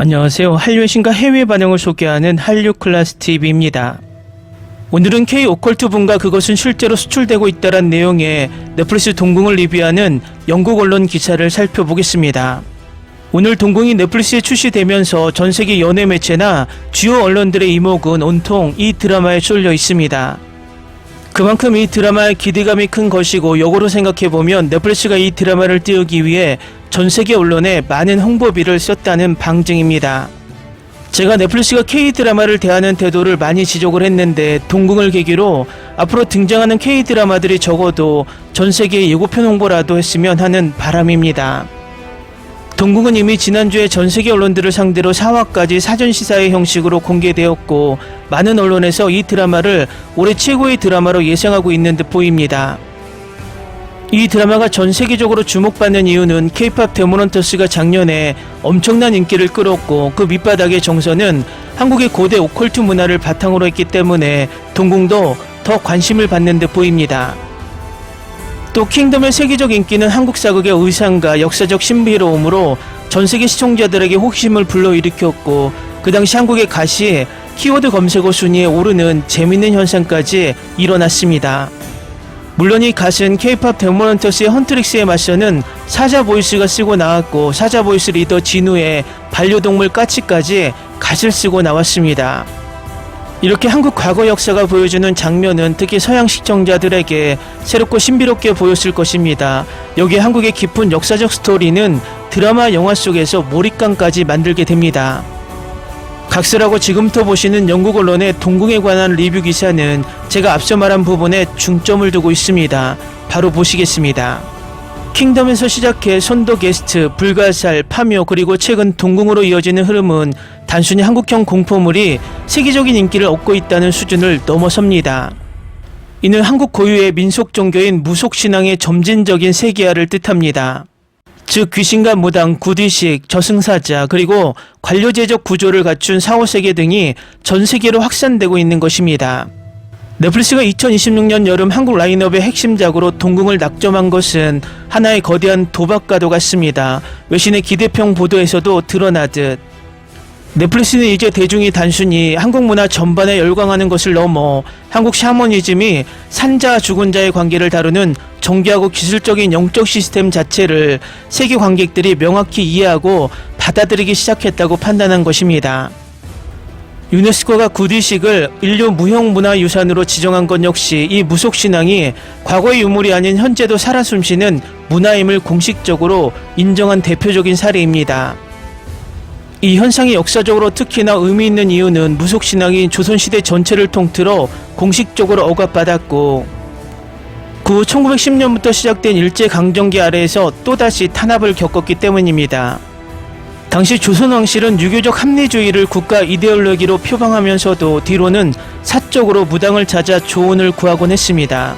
안녕하세요. 한류의 신과 해외 반응을 소개하는 한류클래스TV입니다. 오늘은 K-오컬트 분과 그것은 실제로 수출되고 있다란 내용의 넷플릭스 동궁을 리뷰하는 영국 언론 기사를 살펴보겠습니다. 오늘 동궁이 넷플릭스에 출시되면서 전세계 연예 매체나 주요 언론들의 이목은 온통 이 드라마에 쏠려 있습니다. 그만큼 이 드라마의 기대감이 큰 것이고, 역으로 생각해보면 넷플릭스가 이 드라마를 띄우기 위해 전세계 언론에 많은 홍보비를 썼다는 방증입니다. 제가 넷플릭스가 K-드라마를 대하는 태도를 많이 지적을 했는데, 동궁을 계기로 앞으로 등장하는 K-드라마들이 적어도 전세계 예고편 홍보라도 했으면 하는 바람입니다. 동궁은 이미 지난주에 전세계 언론들을 상대로 4화까지 사전시사회 형식으로 공개되었고, 많은 언론에서 이 드라마를 올해 최고의 드라마로 예상하고 있는 듯 보입니다. 이 드라마가 전세계적으로 주목받는 이유는 K-POP 데몬헌터스가 작년에 엄청난 인기를 끌었고, 그 밑바닥의 정서는 한국의 고대 오컬트 문화를 바탕으로 했기 때문에 동궁도 더 관심을 받는 듯 보입니다. 또 킹덤의 세계적 인기는 한국 사극의 의상과 역사적 신비로움으로 전세계 시청자들에게 호기심을 불러일으켰고, 그 당시 한국의 가시에 키워드 검색어 순위에 오르는 재밌는 현상까지 일어났습니다. 물론 이 갓은 K-POP 데몬헌터스의 헌트릭스에 맞서는 사자 보이스가 쓰고 나왔고, 사자 보이스 리더 진우의 반려동물 까치까지 갓을 쓰고 나왔습니다. 이렇게 한국 과거 역사가 보여주는 장면은 특히 서양 시청자들에게 새롭고 신비롭게 보였을 것입니다. 여기에 한국의 깊은 역사적 스토리는 드라마 영화 속에서 몰입감까지 만들게 됩니다. 각설하고 지금부터 보시는 영국 언론의 동궁에 관한 리뷰 기사는 제가 앞서 말한 부분에 중점을 두고 있습니다. 바로 보시겠습니다. 킹덤에서 시작해 손도 게스트, 불가살, 파묘, 그리고 최근 동궁으로 이어지는 흐름은 단순히 한국형 공포물이 세계적인 인기를 얻고 있다는 수준을 넘어섭니다. 이는 한국 고유의 민속 종교인 무속신앙의 점진적인 세계화를 뜻합니다. 즉 귀신과 무당, 구디식, 저승사자, 그리고 관료제적 구조를 갖춘 4, 5세계 등이 전 세계로 확산되고 있는 것입니다. 넷플릭스가 2026년 여름 한국 라인업의 핵심작으로 동궁을 낙점한 것은 하나의 거대한 도박과도 같습니다. 외신의 기대평 보도에서도 드러나듯 넷플릭스는 이제 대중이 단순히 한국 문화 전반에 열광하는 것을 넘어 한국 샤머니즘이 산자와 죽은 자의 관계를 다루는 정교하고 기술적인 영적 시스템 자체를 세계 관객들이 명확히 이해하고 받아들이기 시작했다고 판단한 것입니다. 유네스코가 구디식을 인류 무형문화유산으로 지정한 것 역시 이 무속신앙이 과거의 유물이 아닌 현재도 살아 숨쉬는 문화임을 공식적으로 인정한 대표적인 사례입니다. 이 현상이 역사적으로 특히나 의미 있는 이유는 무속신앙이 조선시대 전체를 통틀어 공식적으로 억압받았고, 그 후 1910년부터 시작된 일제강점기 아래에서 또다시 탄압을 겪었기 때문입니다. 당시 조선왕실은 유교적 합리주의를 국가 이데올로기로 표방하면서도 뒤로는 사적으로 무당을 찾아 조언을 구하곤 했습니다.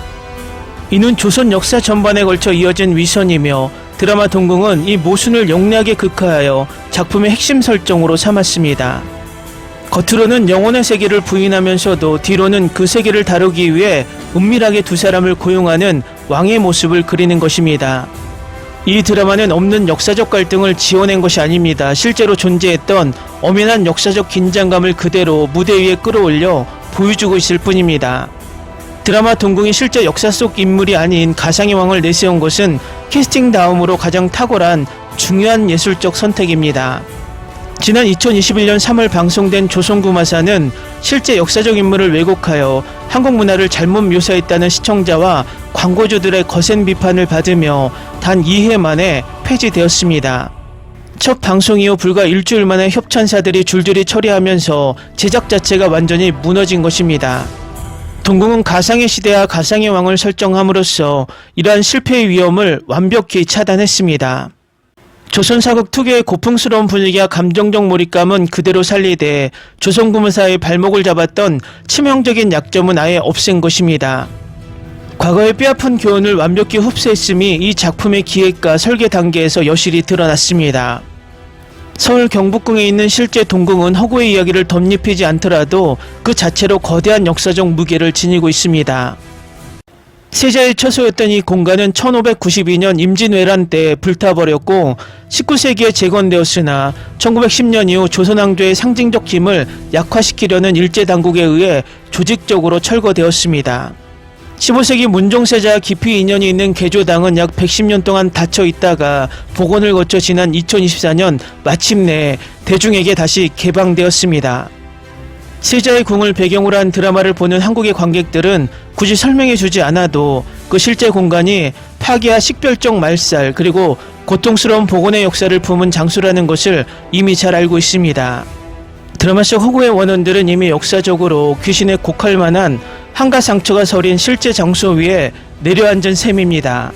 이는 조선 역사 전반에 걸쳐 이어진 위선이며, 드라마 동궁은 이 모순을 영리하게 극화하여 작품의 핵심 설정으로 삼았습니다. 겉으로는 영혼의 세계를 부인하면서도 뒤로는 그 세계를 다루기 위해 은밀하게 두 사람을 고용하는 왕의 모습을 그리는 것입니다. 이 드라마는 없는 역사적 갈등을 지어낸 것이 아닙니다. 실제로 존재했던 엄연한 역사적 긴장감을 그대로 무대 위에 끌어올려 보여주고 있을 뿐입니다. 드라마 동궁이 실제 역사 속 인물이 아닌 가상의 왕을 내세운 것은 캐스팅 다음으로 가장 탁월한 중요한 예술적 선택입니다. 지난 2021년 3월 방송된 조선구마사는 실제 역사적 인물을 왜곡하여 한국 문화를 잘못 묘사했다는 시청자와 광고주들의 거센 비판을 받으며 단 2회 만에 폐지되었습니다. 첫 방송 이후 불과 일주일 만에 협찬사들이 줄줄이 처리하면서 제작 자체가 완전히 무너진 것입니다. 동궁은 가상의 시대와 가상의 왕을 설정함으로써 이러한 실패의 위험을 완벽히 차단했습니다. 조선사극 특유의 고풍스러운 분위기와 감정적 몰입감은 그대로 살리되 조선구마사의 발목을 잡았던 치명적인 약점은 아예 없앤 것입니다. 과거의 뼈아픈 교훈을 완벽히 흡수했음이 이 작품의 기획과 설계 단계에서 여실히 드러났습니다. 서울 경복궁에 있는 실제 동궁은 허구의 이야기를 덧입히지 않더라도 그 자체로 거대한 역사적 무게를 지니고 있습니다. 세자의 처소였던 이 공간은 1592년 임진왜란 때 불타버렸고 19세기에 재건되었으나 1910년 이후 조선왕조의 상징적 힘을 약화시키려는 일제당국에 의해 조직적으로 철거되었습니다. 15세기 문종세자와 깊이 인연이 있는 개조당은 약 110년 동안 닫혀 있다가 복원을 거쳐 지난 2024년 마침내 대중에게 다시 개방되었습니다. 세자의 궁을 배경으로 한 드라마를 보는 한국의 관객들은 굳이 설명해주지 않아도 그 실제 공간이 파괴와 식별적 말살 그리고 고통스러운 복원의 역사를 품은 장소라는 것을 이미 잘 알고 있습니다. 드라마 속 허구의 원원들은 이미 역사적으로 귀신에 곡할 만한 한가 상처가 서린 실제 장소 위에 내려앉은 셈입니다.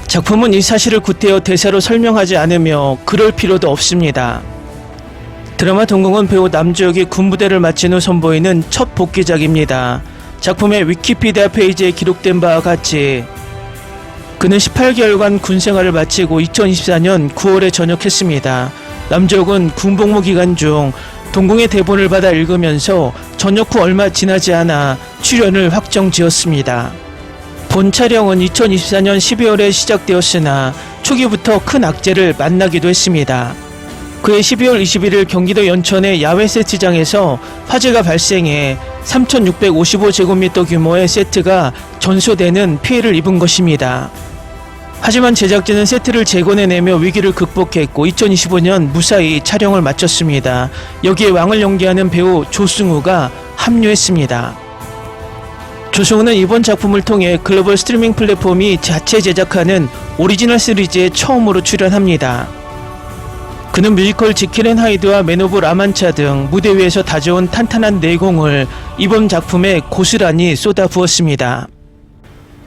작품은 이 사실을 구태여 대사로 설명하지 않으며 그럴 필요도 없습니다. 드라마 동궁은 배우 남주혁이 군부대를 마친 후 선보이는 첫 복귀작입니다. 작품의 위키피디아 페이지에 기록된 바와 같이 그는 18개월간 군생활을 마치고 2024년 9월에 전역했습니다. 남주혁은 군복무 기간 중 동궁의 대본을 받아 읽으면서 전역 후 얼마 지나지 않아 출연을 확정지었습니다. 본 촬영은 2024년 12월에 시작되었으나 초기부터 큰 악재를 만나기도 했습니다. 그해 12월 21일 경기도 연천의 야외 세트장에서 화재가 발생해 3,655제곱미터 규모의 세트가 전소되는 피해를 입은 것입니다. 하지만 제작진은 세트를 재건해내며 위기를 극복했고 2025년 무사히 촬영을 마쳤습니다. 여기에 왕을 연기하는 배우 조승우가 합류했습니다. 조승우는 이번 작품을 통해 글로벌 스트리밍 플랫폼이 자체 제작하는 오리지널 시리즈에 처음으로 출연합니다. 그는 뮤지컬 지킬 앤 하이드와 맨 오브 라만차 등 무대 위에서 다져온 탄탄한 내공을 이번 작품에 고스란히 쏟아부었습니다.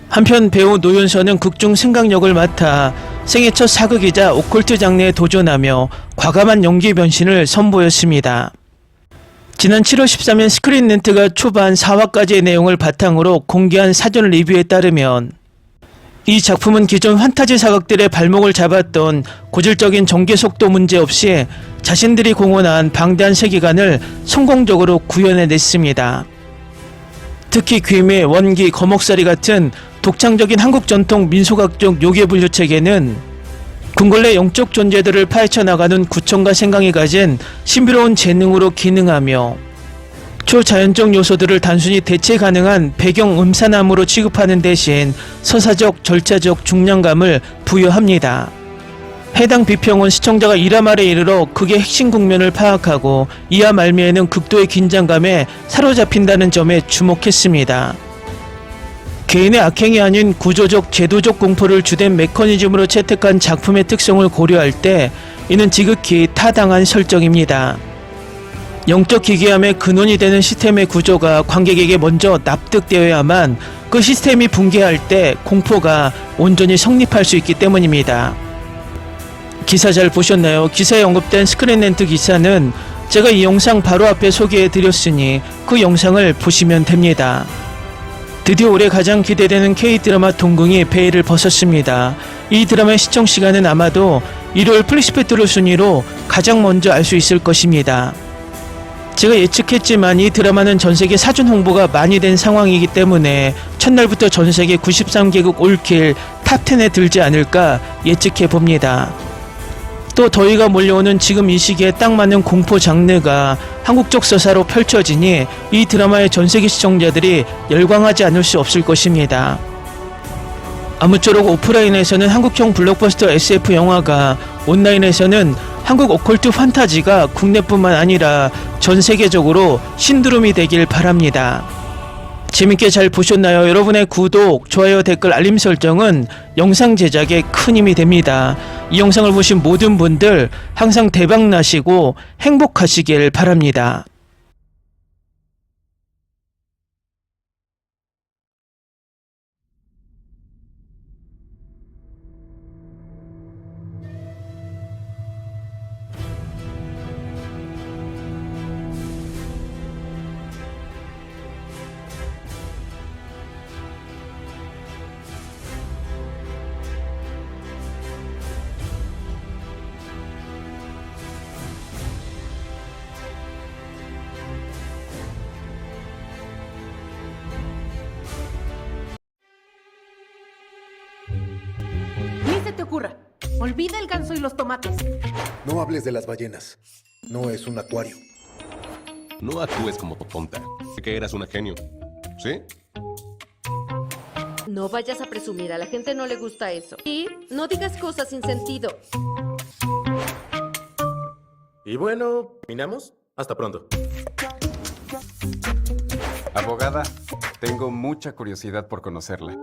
한편 배우 노윤서는 극중 생강역을 맡아 생애 첫 사극이자 오컬트 장르에 도전하며 과감한 연기 변신을 선보였습니다. 지난 7월 13일 스크린렌트가 초반 4화까지의 내용을 바탕으로 공개한 사전 리뷰에 따르면 이 작품은 기존 판타지 사극들의 발목을 잡았던 고질적인 전개 속도 문제 없이 자신들이 공헌한 방대한 세계관을 성공적으로 구현해냈습니다. 특히 귀미, 원기, 거목살이 같은 독창적인 한국 전통 민속학적 요괴분류 체계는 궁궐 내 영적 존재들을 파헤쳐 나가는 구청과 생강이 가진 신비로운 재능으로 기능하며 초자연적 요소들을 단순히 대체 가능한 배경 음산함으로 취급하는 대신 서사적, 절차적 중량감을 부여합니다. 해당 비평은 시청자가 1화 말에 이르러 극의 핵심 국면을 파악하고 2화 말미에는 극도의 긴장감에 사로잡힌다는 점에 주목했습니다. 개인의 악행이 아닌 구조적, 제도적 공포를 주된 메커니즘으로 채택한 작품의 특성을 고려할 때 이는 지극히 타당한 설정입니다. 영적 기괴함의 근원이 되는 시스템의 구조가 관객에게 먼저 납득되어야만 그 시스템이 붕괴할 때 공포가 온전히 성립할 수 있기 때문입니다. 기사 잘 보셨나요? 기사에 언급된 스크린렌트 기사는 제가 이 영상 바로 앞에 소개해드렸으니 그 영상을 보시면 됩니다. 드디어 올해 가장 기대되는 K드라마 동궁이 베일을 벗었습니다. 이 드라마의 시청시간은 아마도 일요일 플리스페트로 순위로 가장 먼저 알 수 있을 것입니다. 제가 예측했지만 이 드라마는 전세계 사전 홍보가 많이 된 상황이기 때문에 첫날부터 전세계 93개국 올킬 탑10에 들지 않을까 예측해봅니다. 또 더위가 몰려오는 지금 이 시기에 딱 맞는 공포 장르가 한국적 서사로 펼쳐지니 이 드라마의 전세계 시청자들이 열광하지 않을 수 없을 것입니다. 아무쪼록 오프라인에서는 한국형 블록버스터 SF 영화가, 온라인에서는 한국 오컬트 판타지가 국내뿐만 아니라 전 세계적으로 신드롬이 되길 바랍니다. 재밌게 잘 보셨나요? 여러분의 구독, 좋아요, 댓글, 알림 설정은 영상 제작에 큰 힘이 됩니다. 이 영상을 보신 모든 분들 항상 대박 나시고 행복하시길 바랍니다. te ocurra. Olvida el ganso y los tomates. No hables de las ballenas. No es un acuario. No actúes como tonta. Sé que eras una genio. ¿Sí? No vayas a presumir, a la gente no le gusta eso. Y no digas cosas sin sentido. Y bueno, ¿terminamos? Hasta pronto. Abogada, tengo mucha curiosidad por conocerla.